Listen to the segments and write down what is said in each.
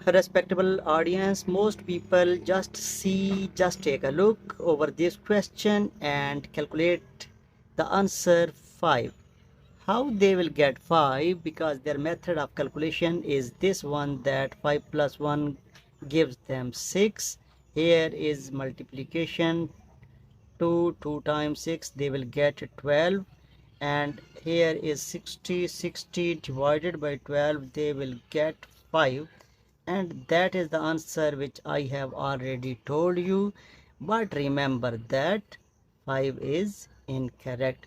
Respectable audience, most people just take a look over this question and calculate the answer 5. How they will get 5? Because their method of calculation is this one, that 5 plus 1 gives them 6. Here is multiplication, 2 times 6, they will get 12. And here is 60 divided by 12, they will get 5. And that is the answer which I have already told you. But remember that 5 is incorrect.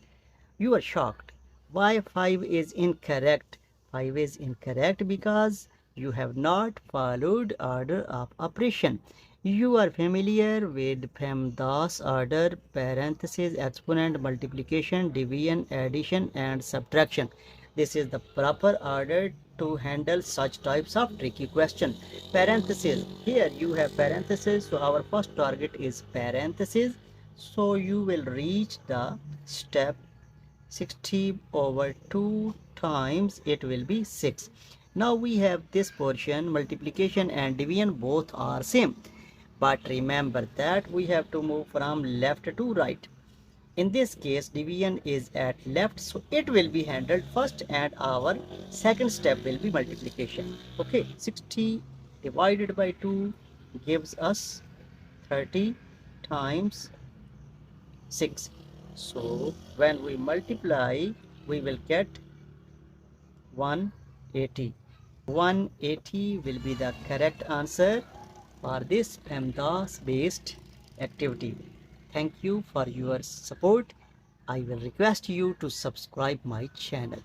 You are shocked. Why 5 is incorrect? 5 is incorrect because you have not followed order of operation. You are familiar with PEMDAS order: parenthesis, exponent, multiplication, division, addition and subtraction. This is the proper order to handle such types of tricky question. Parenthesis, here you have parenthesis, so our first target is parenthesis. So you will reach the step 60 over 2 times it will be 6. Now we have this portion, multiplication and division both are same. But remember that we have to move from left to right. In this case, division is at left, so it will be handled first and our second step will be multiplication. Okay, 60 divided by 2 gives us 30 times 6. So when we multiply, we will get 180. 180 will be the correct answer for this PEMDAS based activity. Thank you for your support. I will request you to subscribe my channel.